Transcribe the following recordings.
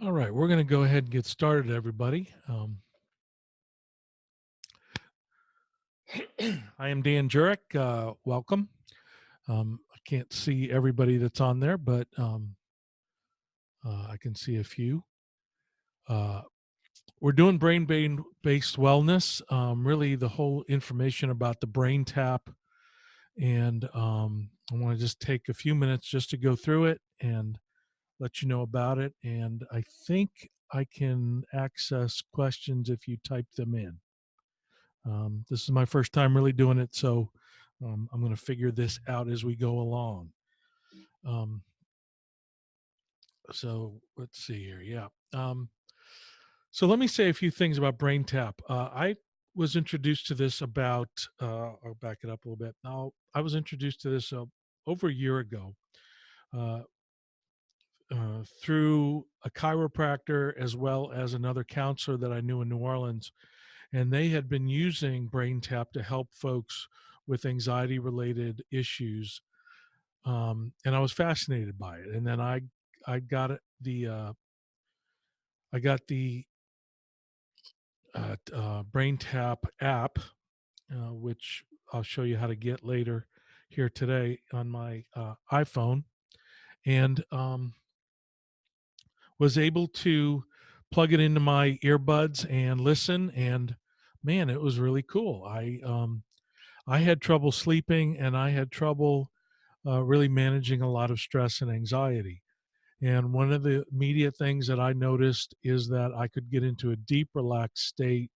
All right, we're going to go ahead and get started, everybody. I am Dan Jurek. Welcome. I can't see everybody that's on there, but I can see a few. Uh, we're doing brain-based wellness. Really, the whole information about the BrainTap, and I want to just take a few minutes just to go through it and let you know about it. And I think I can access questions if you type them in. This is my first time really doing it, so I'm going to figure this out as we go along. Um, so let's see here. Yeah. So let me say a few things about BrainTap. I was introduced to this about, I'll back it up a little bit. Now, I was introduced to this over a year ago uh, through a chiropractor as well as another counselor that I knew in New Orleans, and they had been using BrainTap to help folks with anxiety related issues, and I was fascinated by it. And then I got it, the BrainTap app, which I'll show you how to get later here today on my iPhone, and was able to plug it into my earbuds and listen. And man, it was really cool. I had trouble sleeping, and I had trouble really managing a lot of stress and anxiety. And one of the immediate things that I noticed is that I could get into a deep, relaxed state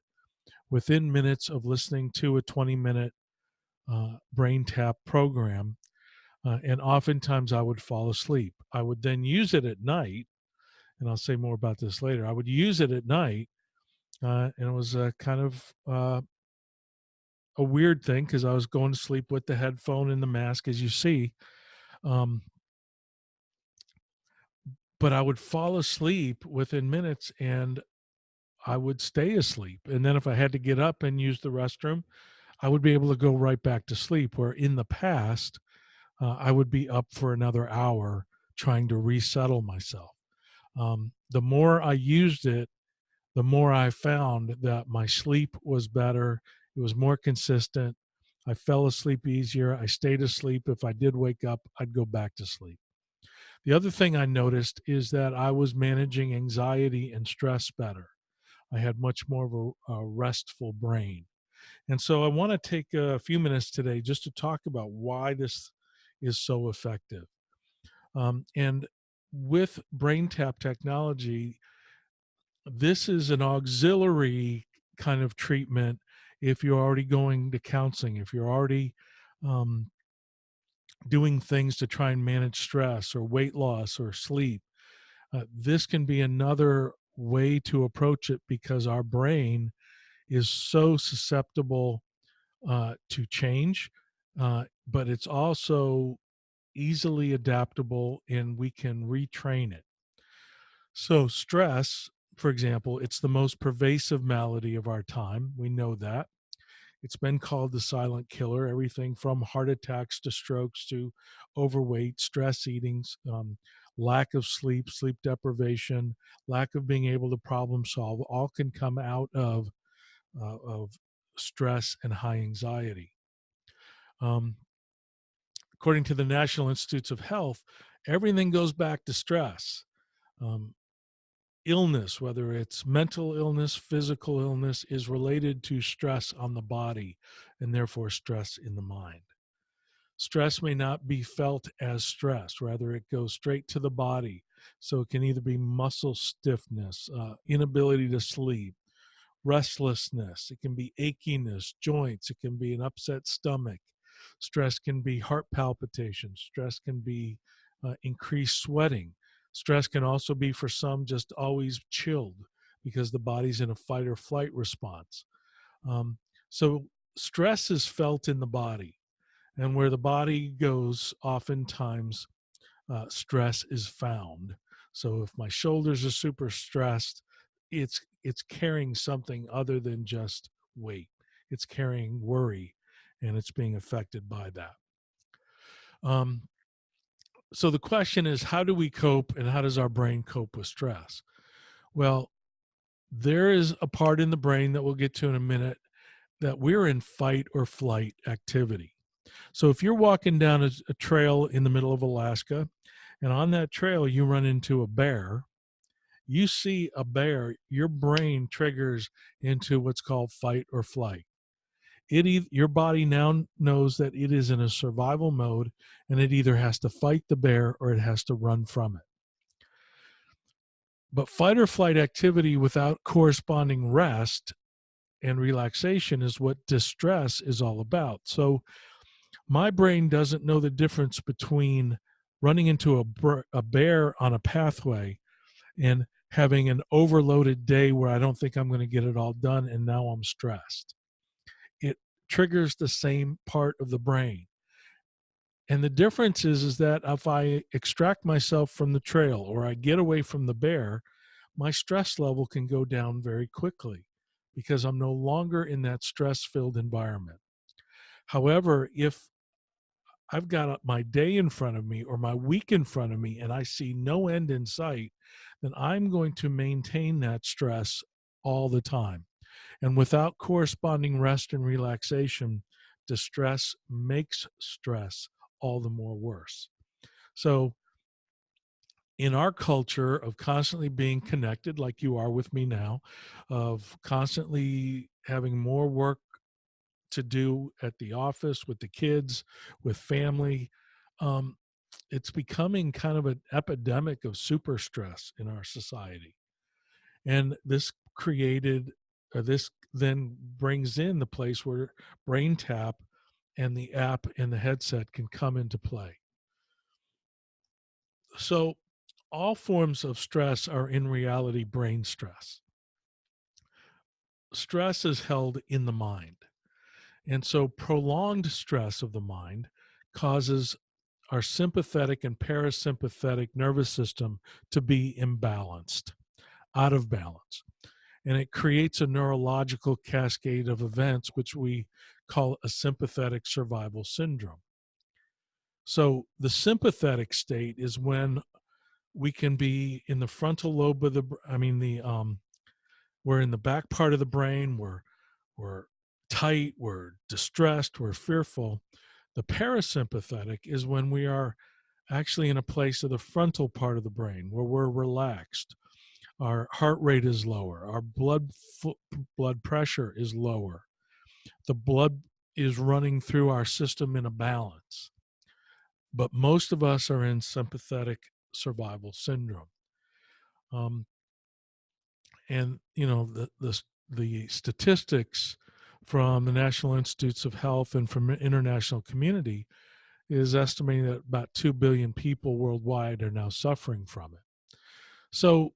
within minutes of listening to a 20-minute brain tap program. And oftentimes I would fall asleep. I would then use it at night, and I'll say more about this later. I would use it at night, and it was kind of a weird thing because I was going to sleep with the headphone and the mask, as you see. Um, but I would fall asleep within minutes, and I would stay asleep. And then if I had to get up and use the restroom, I would be able to go right back to sleep. Where in the past, I would be up for another hour trying to resettle myself. The more I used it, the more I found that my sleep was better. It was more consistent. I fell asleep easier. I stayed asleep. If I did wake up, I'd go back to sleep. The other thing I noticed is that I was managing anxiety and stress better. I had much more of a restful brain. And so I want to take a few minutes today just to talk about why this is so effective. And with BrainTap technology, this is an auxiliary kind of treatment if you're already going to counseling, if you're already um, doing things to try and manage stress or weight loss or sleep. This can be another way to approach it because our brain is so susceptible to change, but it's also easily adaptable and we can retrain it. So, stress, for example, it's the most pervasive malady of our time. We know that. It's been called the silent killer, everything from heart attacks to strokes to overweight, stress eating, lack of sleep, sleep deprivation, lack of being able to problem solve, all can come out of stress and high anxiety. Um, According to the National Institutes of Health, everything goes back to stress. Um, Illness, whether it's mental illness, physical illness, is related to stress on the body and therefore stress in the mind. Stress may not be felt as stress, rather, it goes straight to the body. So it can either be muscle stiffness, inability to sleep, restlessness, it can be achiness, joints, it can be an upset stomach. Stress can be heart palpitations, stress can be increased sweating. Stress can also be for some just always chilled because the body's in a fight or flight response. Um, so stress is felt in the body, and where the body goes, oftentimes stress is found. So if my shoulders are super stressed, it's carrying something other than just weight. It's carrying worry, and it's being affected by that. Um, so the question is, how do we cope, and how does our brain cope with stress? Well, there is a part in the brain that we'll get to in a minute that we're in fight or flight activity. So if you're walking down a trail in the middle of Alaska, and on that trail you run into a bear, you see a bear, your brain triggers into what's called fight or flight. Your body now knows that it is in a survival mode, and it either has to fight the bear or it has to run from it. But fight or flight activity without corresponding rest and relaxation is what distress is all about. So my brain doesn't know the difference between running into a bear on a pathway and having an overloaded day where I don't think I'm going to get it all done and now I'm stressed. It triggers the same part of the brain. And the difference is that if I extract myself from the trail or I get away from the bear, my stress level can go down very quickly because I'm no longer in that stress-filled environment. However, if I've got my day in front of me or my week in front of me and I see no end in sight, then I'm going to maintain that stress all the time. And without corresponding rest and relaxation, distress makes stress all the more worse. So, in our culture of constantly being connected, like you are with me now, of constantly having more work to do at the office, with the kids, with family, um, it's becoming kind of an epidemic of super stress in our society. And this then brings in the place where BrainTap and the app and the headset can come into play. So, all forms of stress are in reality brain stress. Stress is held in the mind. And so, prolonged stress of the mind causes our sympathetic and parasympathetic nervous system to be imbalanced, out of balance. And it creates a neurological cascade of events, which we call a sympathetic survival syndrome. So, the sympathetic state is when we can be in the frontal lobe of we're in the back part of the brain, we're tight, we're distressed, we're fearful. The parasympathetic is when we are actually in a place of the frontal part of the brain where we're relaxed. Our heart rate is lower, our blood pressure is lower. The blood is running through our system in a balance. But most of us are in sympathetic survival syndrome. Um, and the statistics from the National Institutes of Health and from international community is estimating that about 2 billion people worldwide are now suffering from it. So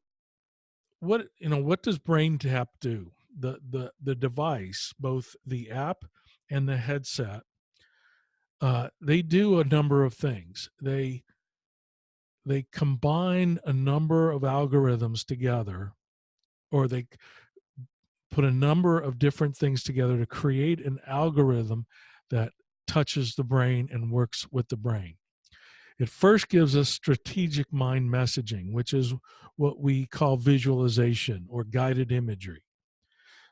what does BrainTap do? The device, both the app and the headset, they do a number of things. They combine a number of algorithms together, or they put a number of different things together to create an algorithm that touches the brain and works with the brain. It first gives us strategic mind messaging, which is what we call visualization or guided imagery.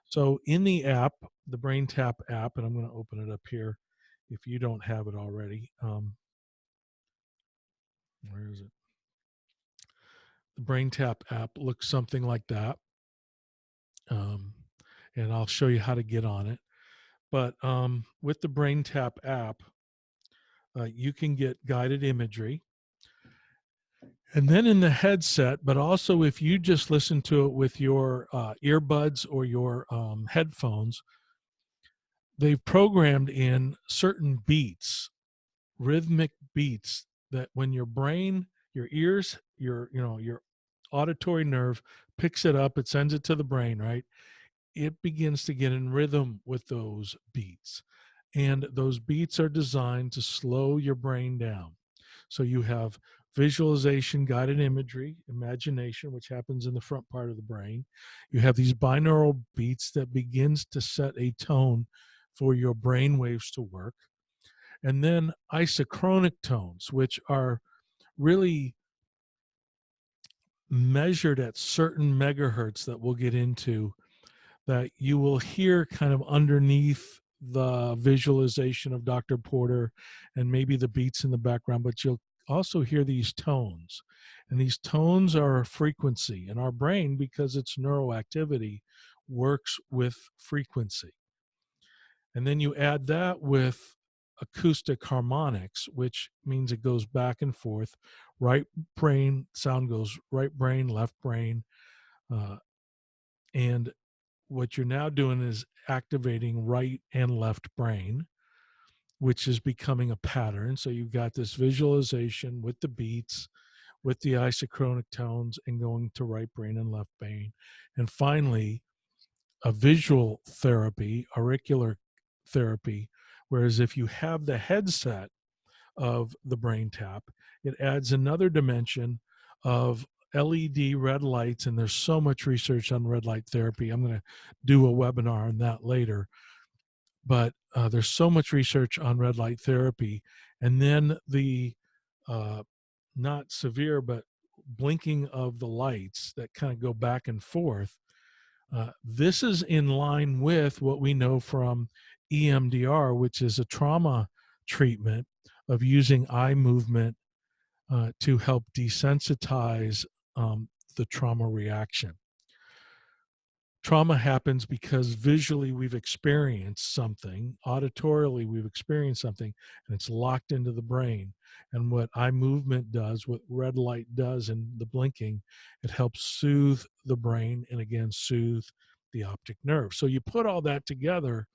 So in the app, the BrainTap app, and I'm going to open it up here if you don't have it already. Where is it? The BrainTap app looks something like that. Um, and I'll show you how to get on it. But with the BrainTap app, you can get guided imagery. And then in the headset, but also if you just listen to it with your earbuds or your headphones, they've programmed in certain beats, rhythmic beats that when your brain, your ears, your auditory nerve picks it up, it sends it to the brain, right? It begins to get in rhythm with those beats. And those beats are designed to slow your brain down. So you have visualization, guided imagery, imagination, which happens in the front part of the brain. You have these binaural beats that begins to set a tone for your brain waves to work. And then isochronic tones, which are really measured at certain megahertz that we'll get into, that you will hear kind of underneath the visualization of Dr. Porter and maybe the beats in the background, but you'll also hear these tones. And these tones are a frequency. And our brain, because it's neuroactivity, works with frequency. And then you add that with acoustic harmonics, which means it goes back and forth. Right brain, sound goes right brain, left brain. And what you're now doing is activating right and left brain, which is becoming a pattern. So you've got this visualization with the beats, with the isochronic tones, and going to right brain and left brain. And finally, a visual therapy, auricular therapy, whereas if you have the headset of the BrainTap, it adds another dimension of LED red lights, and there's so much research on red light therapy. I'm going to do a webinar on that later, but there's so much research on red light therapy. And then the not severe, but blinking of the lights that kind of go back and forth. This is in line with what we know from EMDR, which is a trauma treatment of using eye movement to help desensitize the trauma reaction. Trauma happens because visually we've experienced something, auditorily we've experienced something, and it's locked into the brain. And what eye movement does, what red light does in the blinking, it helps soothe the brain and again soothe the optic nerve. So you put all that together,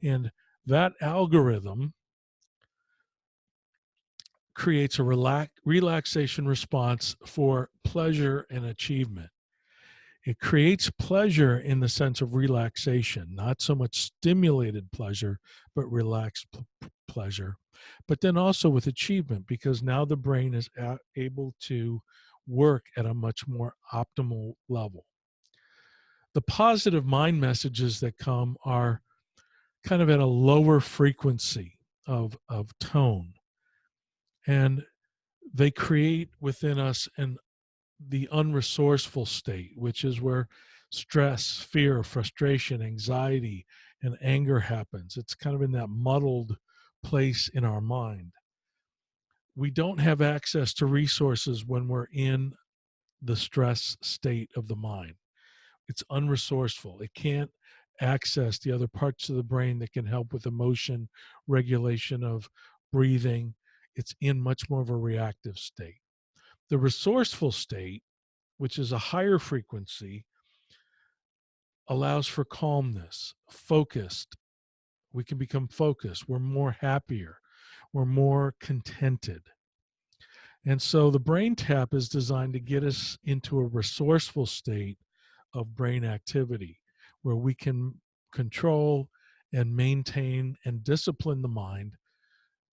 and that algorithm creates a relaxation response for pleasure and achievement. It creates pleasure in the sense of relaxation, not so much stimulated pleasure, but relaxed pleasure. But then also with achievement, because now the brain is able to work at a much more optimal level. The positive mind messages that come are kind of at a lower frequency of tone. And they create within us the unresourceful state, which is where stress, fear, frustration, anxiety, and anger happens. It's kind of in that muddled place in our mind. We don't have access to resources when we're in the stress state of the mind. It's unresourceful. It can't access the other parts of the brain that can help with emotion, regulation of breathing. It's in much more of a reactive state. The resourceful state, which is a higher frequency, allows for calmness, focused. We can become focused. We're more happier. We're more contented. And so the brain tap is designed to get us into a resourceful state of brain activity where we can control and maintain and discipline the mind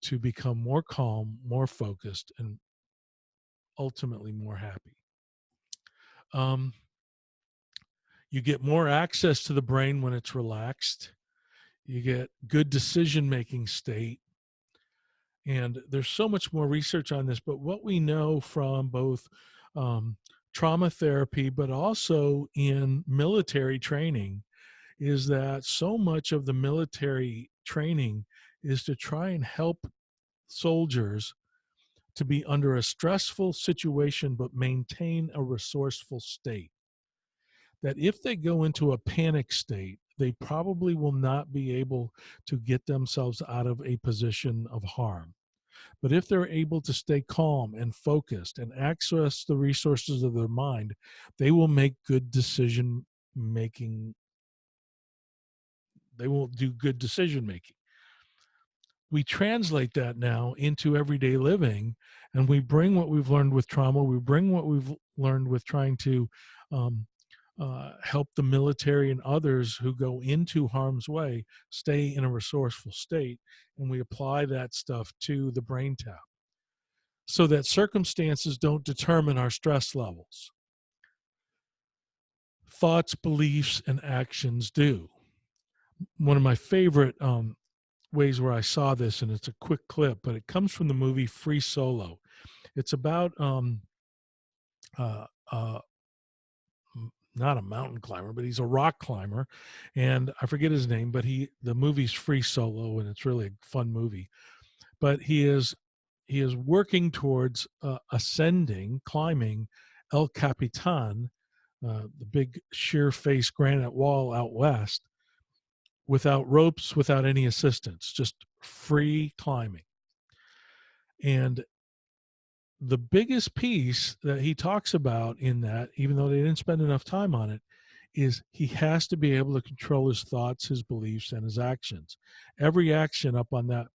to become more calm, more focused, and ultimately more happy. You get more access to the brain when it's relaxed. You get good decision making state. And there's so much more research on this, but what we know from both trauma therapy, but also in military training, is that so much of the military training is to try and help soldiers to be under a stressful situation, but maintain a resourceful state. That if they go into a panic state, they probably will not be able to get themselves out of a position of harm. But if they're able to stay calm and focused and access the resources of their mind, they will make good decision making. They will do good decision making. We translate that now into everyday living, and we bring what we've learned with trauma, we bring what we've learned with trying to um, help the military and others who go into harm's way stay in a resourceful state, and we apply that stuff to the brain tap so that circumstances don't determine our stress levels. Thoughts, beliefs, and actions do. One of my favorite ways where I saw this, and it's a quick clip, but it comes from the movie Free Solo. It's about a uh, not a mountain climber, but he's a rock climber, and I forget his name, but the movie's Free Solo, and it's really a fun movie. But he is working towards climbing El Capitan, the big sheer face granite wall out west, without ropes, without any assistance, just free climbing. And the biggest piece that he talks about in that, even though they didn't spend enough time on it, is he has to be able to control his thoughts, his beliefs, and his actions. Every action up on that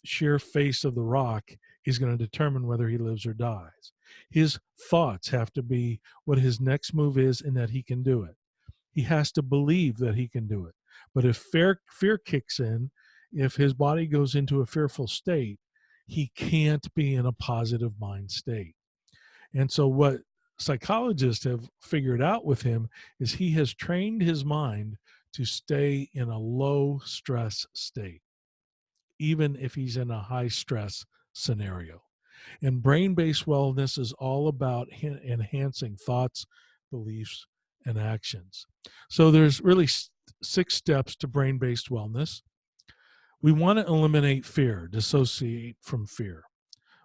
sheer face of the rock is going to determine whether he lives or dies. His thoughts have to be what his next move is and that he can do it. He has to believe that he can do it. But if fear kicks in, if his body goes into a fearful state, he can't be in a positive mind state. And so, what psychologists have figured out with him is he has trained his mind to stay in a low stress state, even if he's in a high stress scenario. And brain based wellness is all about enhancing thoughts, beliefs, and actions. So there's really 6 steps to brain based wellness. We want to eliminate fear, dissociate from fear.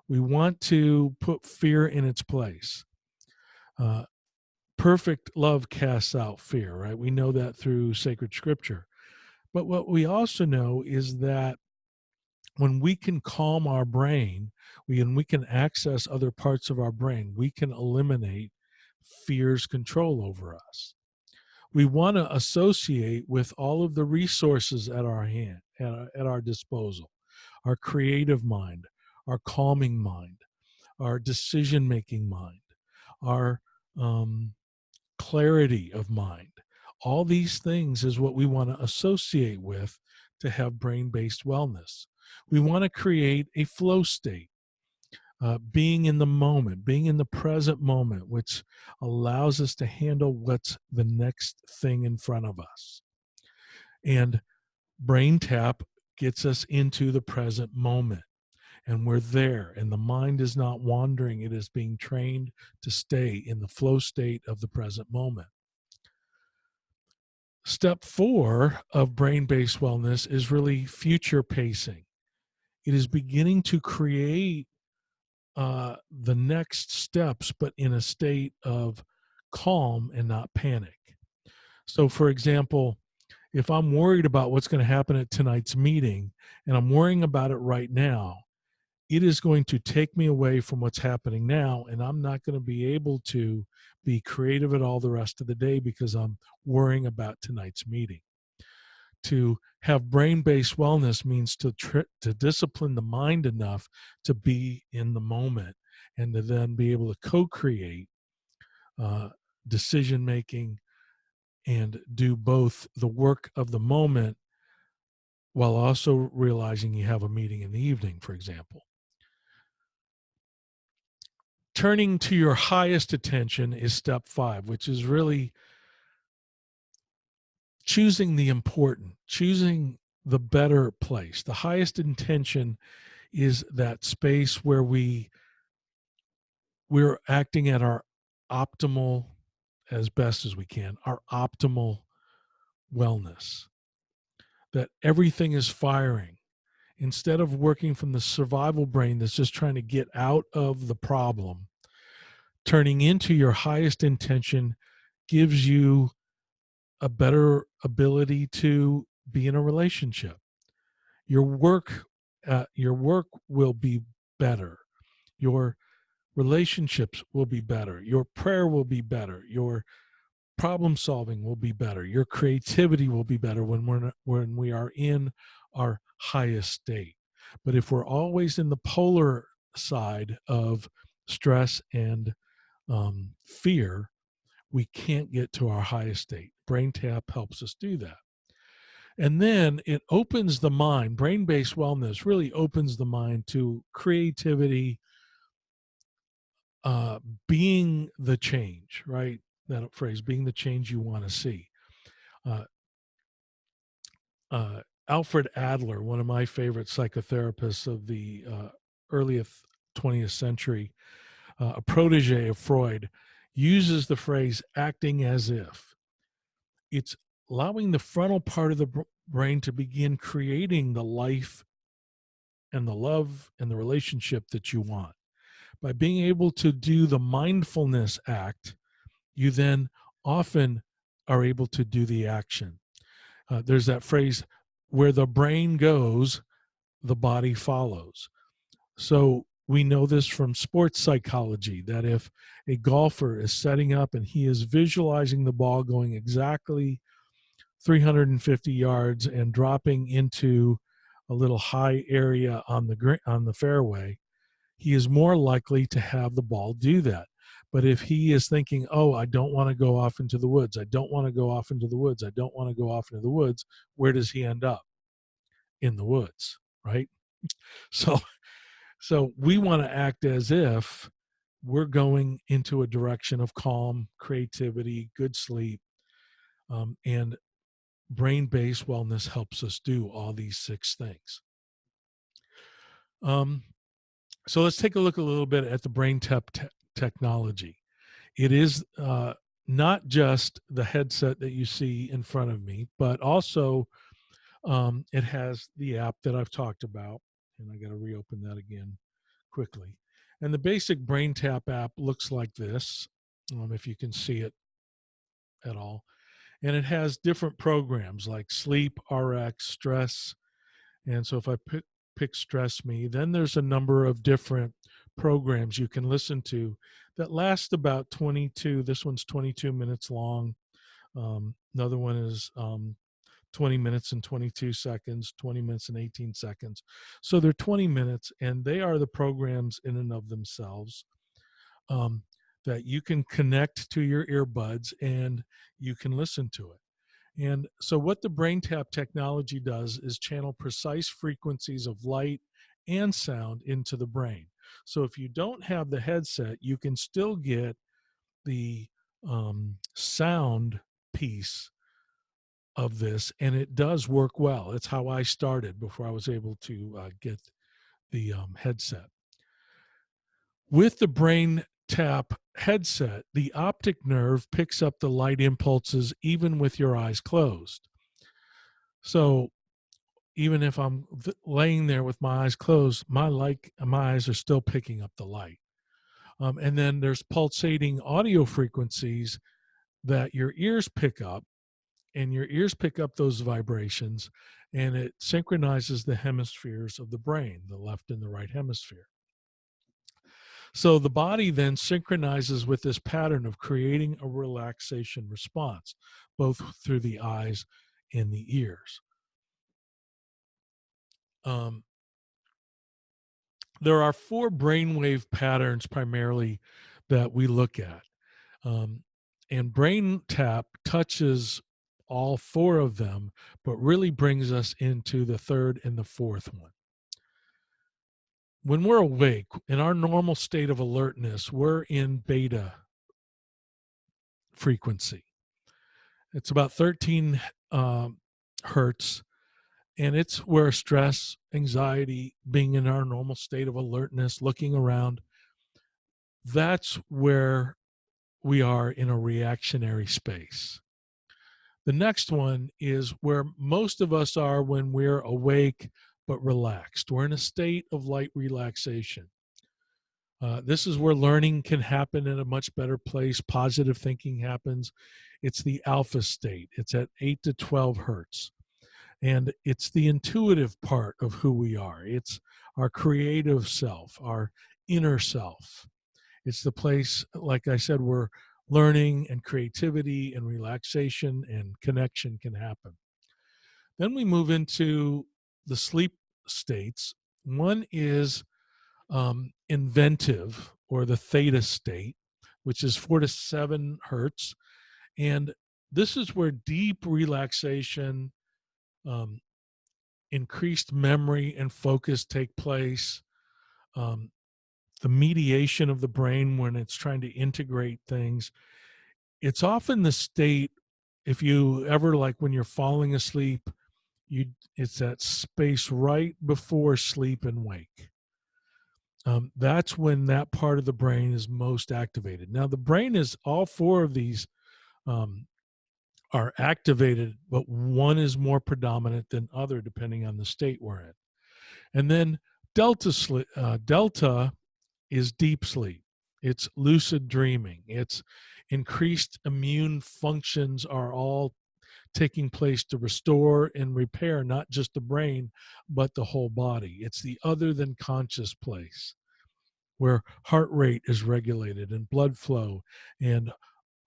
We want to put fear in its place. Uh, Perfect love casts out fear, right? We know that through sacred scripture. But what we also know is that when we can calm our brain, we can access other parts of our brain, we can eliminate fear's control over us. We want to associate with all of the resources at our hand, at our disposal, our creative mind, our calming mind, our decision making mind, our clarity of mind. All these things is what we want to associate with to have brain based wellness. We want to create a flow state, being in the moment, being in the present moment, which allows us to handle what's the next thing in front of us. And BrainTap gets us into the present moment. And we're there, and the mind is not wandering. It is being trained to stay in the flow state of the present moment. Step 4 of brain based wellness is really future pacing. It is beginning to create the next steps, but in a state of calm and not panic. So, for example, if I'm worried about what's going to happen at tonight's meeting and I'm worrying about it right now, it is going to take me away from what's happening now, and I'm not going to be able to be creative at all the rest of the day because I'm worrying about tonight's meeting. To have brain-based wellness means to discipline the mind enough to be in the moment and to then be able to co-create decision making and do both the work of the moment while also realizing you have a meeting in the evening, for example. Turning to your highest attention is step 5, which is really choosing the important, choosing the better place. The highest intention is that space where we're acting at our optimal, as best as we can, our optimal wellness. That everything is firing. Instead of working from the survival brain that's just trying to get out of the problem, turning into your highest intention gives you a better ability to be in a relationship. Your work will be better. Your relationships will be better. Your prayer will be better. Your problem solving will be better. Your creativity will be better when we are in our highest state. But if we're always in the polar side of stress and fear, we can't get to our highest state. BrainTap helps us do that. And then it opens the mind. Brain based wellness really opens the mind to creativity, being the change, right? That phrase, being the change you want to see. Uh, Alfred Adler, one of my favorite psychotherapists of the early 20th century, a protege of Freud, uses the phrase acting as if. It's allowing the frontal part of the brain to begin creating the life and the love and the relationship that you want. By being able to do the mindfulness act, you then often are able to do the action. There's that phrase, where the brain goes, the body follows. So we know this from sports psychology, that if a golfer is setting up and he is visualizing the ball going exactly 350 yards and dropping into a little high area on the fairway, he is more likely to have the ball do that. But if he is thinking, oh, I don't want to go off into the woods, I don't want to go off into the woods, I don't want to go off into the woods, where does he end up? In the woods, right? So we want to act as if we're going into a direction of calm, creativity, good sleep, and brain-based wellness helps us do all these 6 things. So let's take a look a little bit at the BrainTap technology. It is not just the headset that you see in front of me, but also it has the app that I've talked about, and I got to reopen that again quickly. And the basic BrainTap app looks like this, if you can see it at all. And it has different programs like sleep, RX, stress. And so if I pick Stress Me, then there's a number of different programs you can listen to that last about 22. This one's 22 minutes long. Another one is 20 minutes and 22 seconds, 20 minutes and 18 seconds. So they're 20 minutes, and they are the programs in and of themselves that you can connect to your earbuds and you can listen to it. And so, what the BrainTap technology does is channel precise frequencies of light and sound into the brain. So, if you don't have the headset, you can still get the sound piece of this, and it does work well. It's how I started before I was able to get the headset. With the BrainTap headset, the optic nerve picks up the light impulses even with your eyes closed. So even if I'm laying there with my eyes closed, my eyes are still picking up the light. And then there's pulsating audio frequencies that your ears pick up, and your ears pick up those vibrations, and it synchronizes the hemispheres of the brain, the left and the right hemisphere. So the body then synchronizes with this pattern of creating a relaxation response, both through the eyes and the ears. There are 4 brainwave patterns primarily that we look at. And BrainTap touches all 4 of them, but really brings us into the 3rd and the 4th one. When we're awake, in our normal state of alertness, we're in beta frequency. It's about 13 hertz, and it's where stress, anxiety, being in our normal state of alertness, looking around, that's where we are in a reactionary space. The next one is where most of us are when we're awake but relaxed. We're in a state of light relaxation. This is where learning can happen in a much better place. Positive thinking happens. It's the alpha state. It's at 8 to 12 hertz. And it's the intuitive part of who we are. It's our creative self, our inner self. It's the place, like I said, where learning and creativity and relaxation and connection can happen. Then we move into the sleep states. One is inventive, or the theta state, which is 4 to 7 hertz. And this is where deep relaxation, increased memory and focus take place. The mediation of the brain when it's trying to integrate things. It's often the state, if you ever, like when you're falling asleep, it's that space right before sleep and wake. that's when that part of the brain is most activated. Now, the brain is all four of these um, are activated, but one is more predominant than other depending on the state we're in. And then delta is deep sleep. It's lucid dreaming. It's increased immune functions are all taking place to restore and repair not just the brain, but the whole body. It's the other than conscious place where heart rate is regulated and blood flow and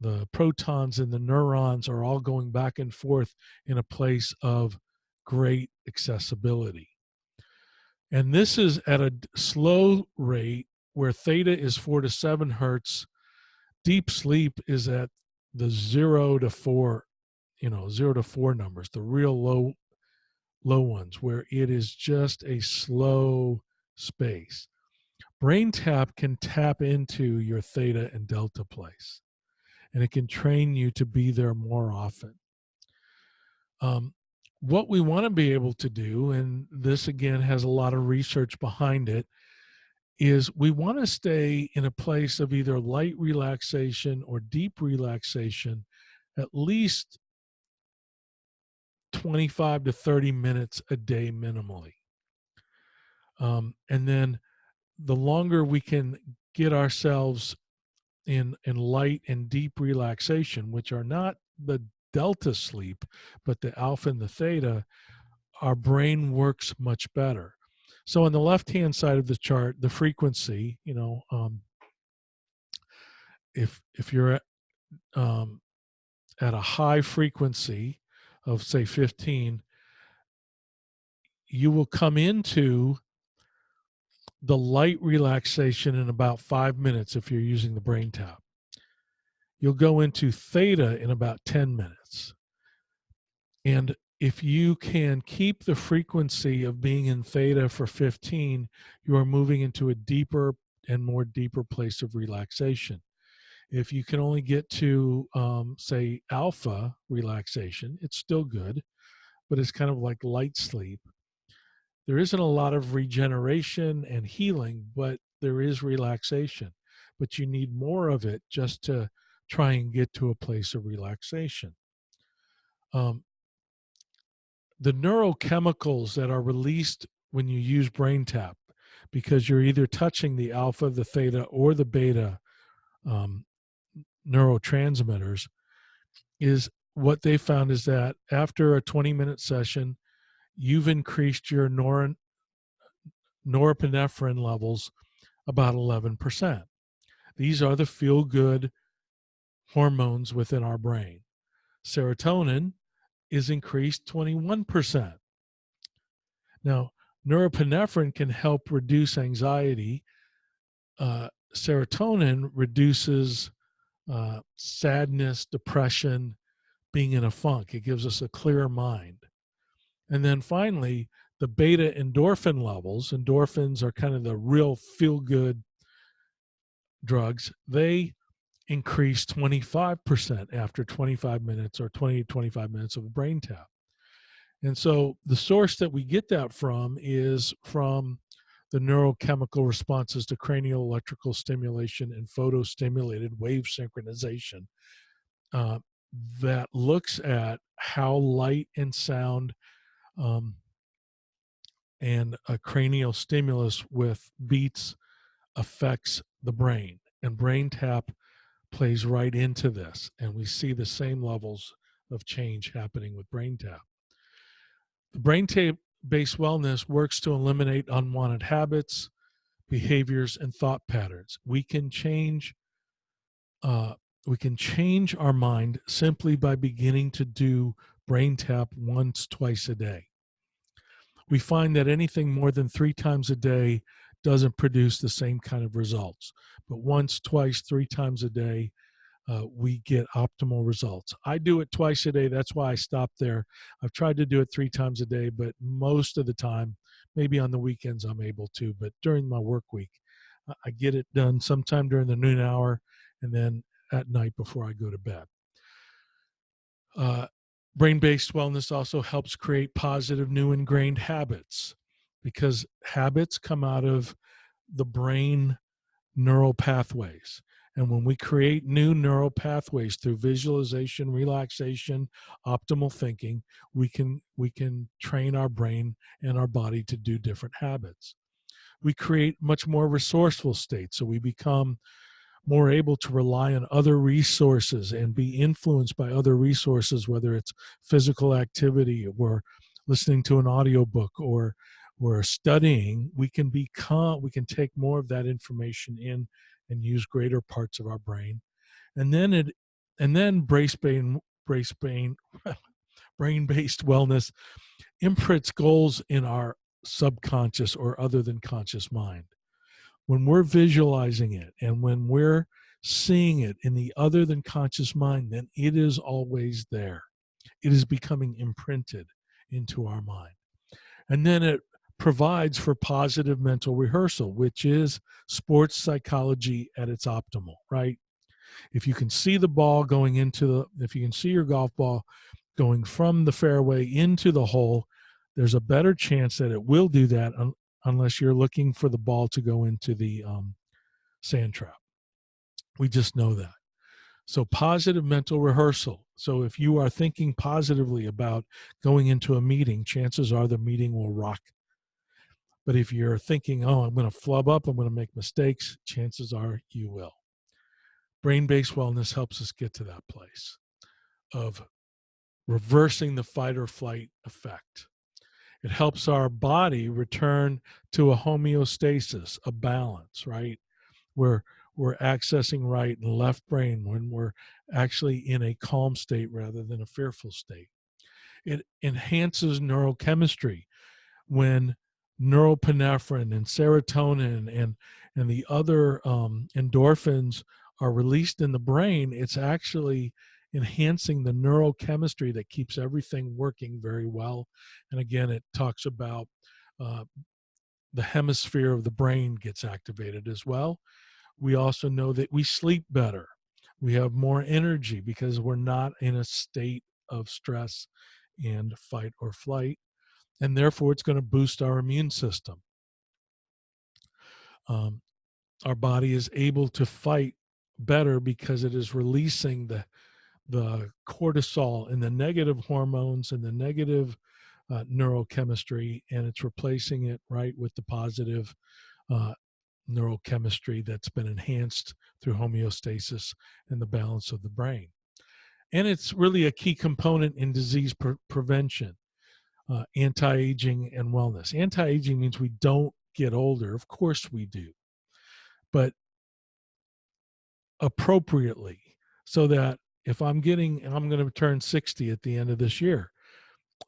the protons and the neurons are all going back and forth in a place of great accessibility. And this is at a slow rate where theta is 4 to 7 hertz. Deep sleep is at the 0 to 4, 0 to 4 numbers, the real low ones, where it is just a slow space. BrainTap can tap into your theta and delta place, and it can train you to be there more often. What we want to be able to do, and this again has a lot of research behind it, is we want to stay in a place of either light relaxation or deep relaxation at least 25 to 30 minutes a day minimally. And then the longer we can get ourselves in light and deep relaxation, which are not the delta sleep, but the alpha and the theta, our brain works much better. So on the left-hand side of the chart, the frequency, if you're at a high frequency of say 15, you will come into the light relaxation in about 5 minutes if you're using the BrainTap. You'll go into theta in about 10 minutes. And if you can keep the frequency of being in theta for 15, you are moving into a deeper and more deeper place of relaxation. If you can only get to, say, alpha relaxation, it's still good, but it's kind of like light sleep. There isn't a lot of regeneration and healing, but there is relaxation. But you need more of it just to try and get to a place of relaxation. The neurochemicals that are released when you use BrainTap, because you're either touching the alpha, the theta, or the beta neurotransmitters, is what they found is that after a 20-minute session, you've increased your norepinephrine levels about 11%. These are the feel-good hormones within our brain. Serotonin is increased 21%. Now, norepinephrine can help reduce anxiety. Serotonin reduces sadness, depression, being in a funk. It gives us a clearer mind. And then finally, the beta endorphin levels, endorphins are kind of the real feel-good drugs. They increase 25% after 25 minutes or 20 to 25 minutes of a BrainTap. And so the source that we get that from is from the neurochemical responses to cranial electrical stimulation and photostimulated wave synchronization that looks at how light and sound and a cranial stimulus with beats affects the brain. And BrainTap plays right into this. And we see the same levels of change happening with BrainTap. The BrainTap-based wellness works to eliminate unwanted habits, behaviors, and thought patterns. We can change our mind simply by beginning to do BrainTap once, twice a day. We find that anything more than 3 times a day doesn't produce the same kind of results. But once, twice, 3 times a day, we get optimal results. I do it twice a day. That's why I stopped there. I've tried to do it 3 times a day, but most of the time, maybe on the weekends I'm able to, but during my work week, I get it done sometime during the noon hour and then at night before I go to bed. Brain-based wellness also helps create positive new ingrained habits because habits come out of the brain neural pathways. And when we create new neural pathways through visualization, relaxation, optimal thinking, we can train our brain and our body to do different habits. We create much more resourceful states, so we become more able to rely on other resources and be influenced by other resources, whether it's physical activity or listening to an audiobook or studying. We can take more of that information in and use greater parts of our brain. And then brace brain brain-based wellness imprints goals in our subconscious or other than conscious mind. When we're visualizing it and when we're seeing it in the other than conscious mind, then it is always there. It is becoming imprinted into our mind. And then it provides for positive mental rehearsal, which is sports psychology at its optimal, right? If you can see the ball going if you can see your golf ball going from the fairway into the hole, there's a better chance that it will do that unless you're looking for the ball to go into the sand trap. We just know that. So, positive mental rehearsal. So, if you are thinking positively about going into a meeting, chances are the meeting will rock. But if you're thinking, oh, I'm going to flub up, I'm going to make mistakes, chances are you will. Brain based wellness helps us get to that place of reversing the fight or flight effect. It helps our body return to a homeostasis, a balance, right? Where we're accessing right and left brain when we're actually in a calm state rather than a fearful state. It enhances neurochemistry when norepinephrine and serotonin and the other endorphins are released in the brain. It's actually enhancing the neurochemistry that keeps everything working very well. And again, it talks about uh, the hemisphere of the brain gets activated as well. We also know that we sleep better. We have more energy because we're not in a state of stress and fight or flight. And therefore, it's going to boost our immune system. Um, our body is able to fight better because it is releasing the cortisol and the negative hormones and the negative neurochemistry, and it's replacing it right with the positive uh, neurochemistry that's been enhanced through homeostasis and the balance of the brain. And it's really a key component in disease prevention, anti-aging and wellness. Anti-aging means we don't get older. Of course we do, but appropriately, so that if I'm going to turn 60 at the end of this year,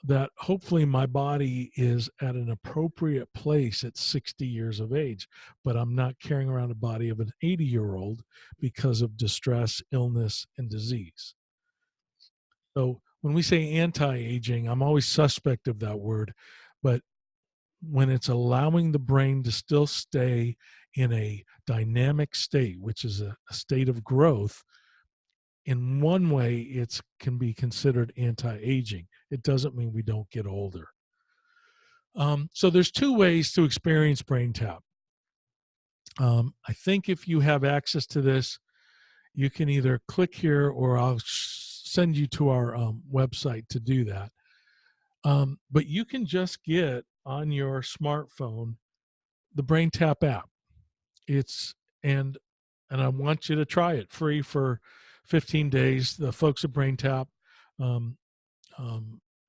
that hopefully my body is at an appropriate place at 60 years of age, but I'm not carrying around a body of an 80-year-old because of distress, illness, and disease. So when we say anti-aging, I'm always suspect of that word, but when it's allowing the brain to still stay in a dynamic state, which is a state of growth, in one way it can be considered anti-aging. It doesn't mean we don't get older. So there's two ways to experience BrainTap. I think if you have access to this, you can either click here or I'll send you to our website to do that. But you can just get on your smartphone the BrainTap app. It's and I want you to try it free for 15 days. The folks at BrainTap um,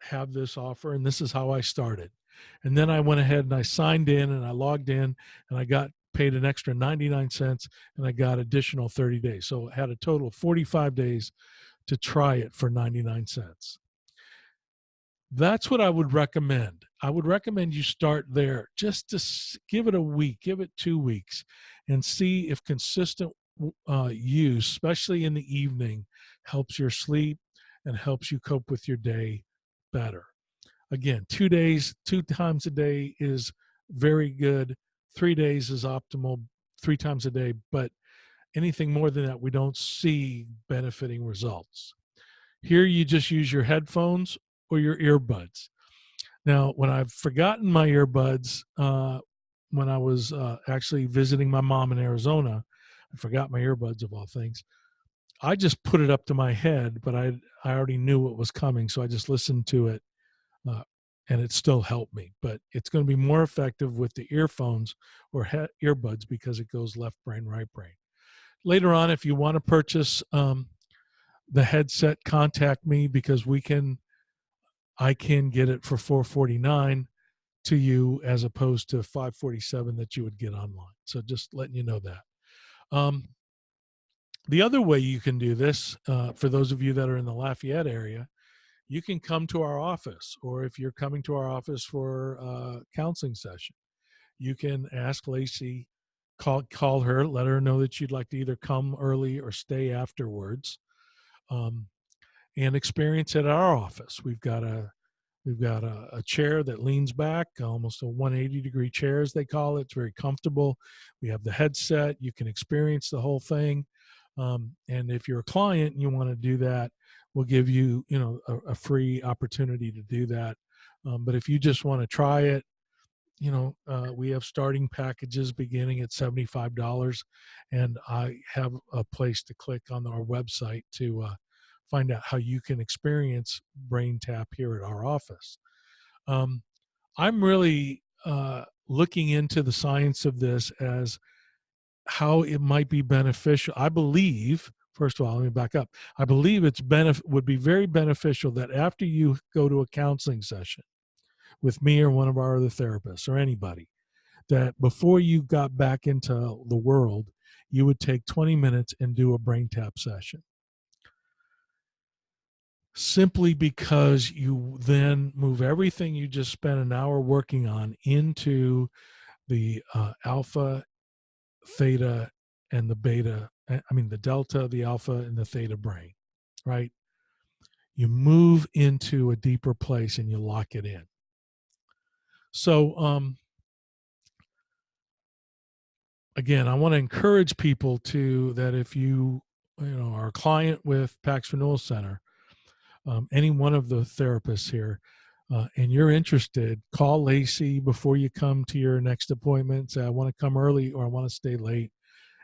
have this offer, and this is how I started. And then I went ahead and I signed in and I logged in and I got paid an extra 99 cents and I got additional 30 days. So I had a total of 45 days to try it for 99 cents. That's what I would recommend. I would recommend you start there just to give it a week, give it 2 weeks, and see if consistent use, especially in the evening, helps your sleep and helps you cope with your day better. Again, 2 days, 2 times a day is very good. 3 days is optimal, 3 times a day, but anything more than that, we don't see benefiting results. Here, you just use your headphones or your earbuds. Now, when I've forgotten my earbuds, when I was actually visiting my mom in Arizona. I forgot my earbuds of all things. I just put it up to my head, but I already knew what was coming, so I just listened to it, uh, and it still helped me. But it's going to be more effective with the earphones or earbuds because it goes left brain, right brain. Later on, if you want to purchase the headset, contact me because I can get it for $449 to you as opposed to $547 that you would get online. So just letting you know that. Um, the other way you can do this, for those of you that are in the Lafayette area, you can come to our office, or if you're coming to our office for a counseling session, you can ask Lacey, call her, let her know that you'd like to either come early or stay afterwards, um, and experience it at our office. We've got a chair that leans back, almost a 180-degree chair, as they call it. It's very comfortable. We have the headset. You can experience the whole thing. And if you're a client and you want to do that, we'll give you, a free opportunity to do that. But if you just want to try it, we have starting packages beginning at $75, and I have a place to click on our website to find out how you can experience BrainTap here at our office. Um, I'm really looking into the science of this as how it might be beneficial. I believe, first of all, let me back up. I believe would be very beneficial that after you go to a counseling session with me or one of our other therapists or anybody, that before you got back into the world, you would take 20 minutes and do a brain tap session. Simply because you then move everything you just spent an hour working on into the alpha, theta, and the beta. I mean, the delta, the alpha, and the theta brain, right? You move into a deeper place and you lock it in. So, again, I want to encourage people that if you are a client with Pax Renewal Center, any one of the therapists here, and you're interested, call Lacey before you come to your next appointment. Say, I want to come early or I want to stay late,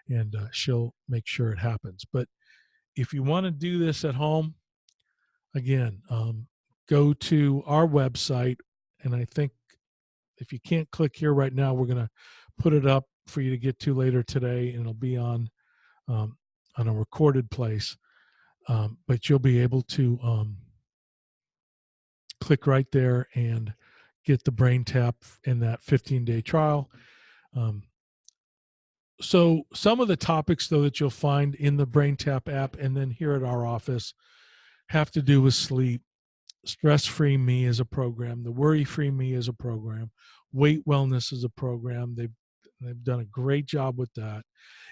and she'll make sure it happens. But if you want to do this at home, again, go to our website. And I think if you can't click here right now, we're going to put it up for you to get to later today, and it'll be um, on a recorded place. But you'll be able to click right there and get the brain tap in that 15-day trial. So some of the topics, though, that you'll find in the BrainTap app and then here at our office have to do with sleep. Stress-Free Me is a program. The Worry-Free Me is a program. Weight Wellness is a program. They've done a great job with that.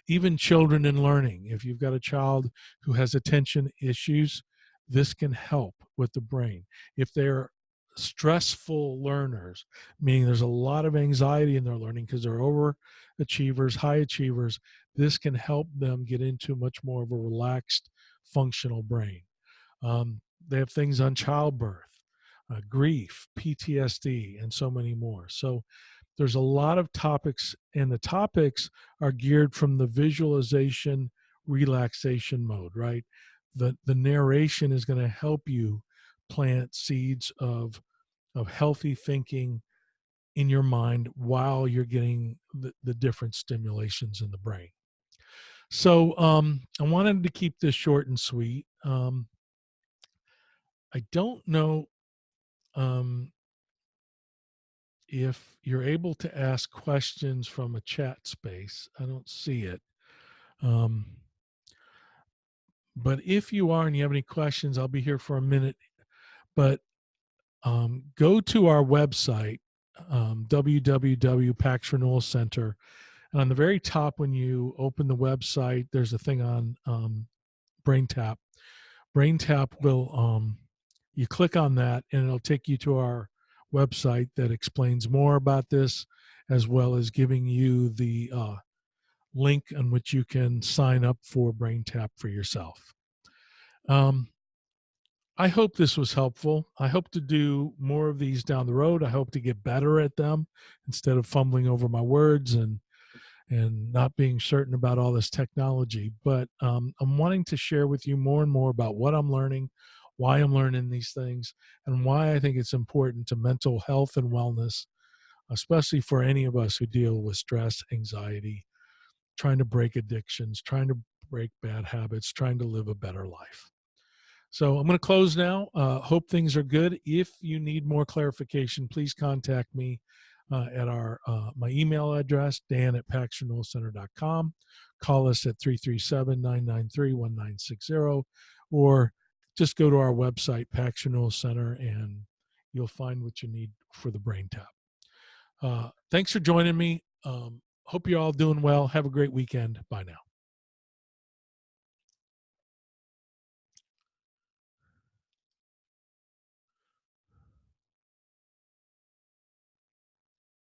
Even children in learning. If you've got a child who has attention issues, this can help with the brain. If they're stressful learners, meaning there's a lot of anxiety in their learning because they're overachievers, high achievers, this can help them get into much more of a relaxed, functional brain. They have things on childbirth, grief, PTSD, and so many more. So there's a lot of topics, and the topics are geared from the visualization relaxation mode, right? The narration is going to help you plant seeds of healthy thinking in your mind while you're getting the different stimulations in the brain. So I wanted to keep this short and sweet. I don't know if you're able to ask questions from a chat space. I don't see it. Um, but if you are and you have any questions, I'll be here for a minute. But go to our website, www.pax Renewal Center. And on the very top, when you open the website, there's a thing on BrainTap. BrainTap will, you click on that and it'll take you to our website that explains more about this, as well as giving you the link on which you can sign up for BrainTap for yourself. Um, I hope this was helpful. I hope to do more of these down the road. I hope to get better at them instead of fumbling over my words and not being certain about all this technology. But I'm wanting to share with you more and more about what I'm learning, why I'm learning these things, and why I think it's important to mental health and wellness, especially for any of us who deal with stress, anxiety, trying to break addictions, trying to break bad habits, trying to live a better life. So I'm going to close now. Hope things are good. If you need more clarification, please contact me at our my email address, dan@paxrenewalcenter.com. Call us at 337-993-1960, or just go to our website, Pax Renewal Center, and you'll find what you need for the BrainTap. Thanks for joining me. Hope you're all doing well. Have a great weekend. Bye now.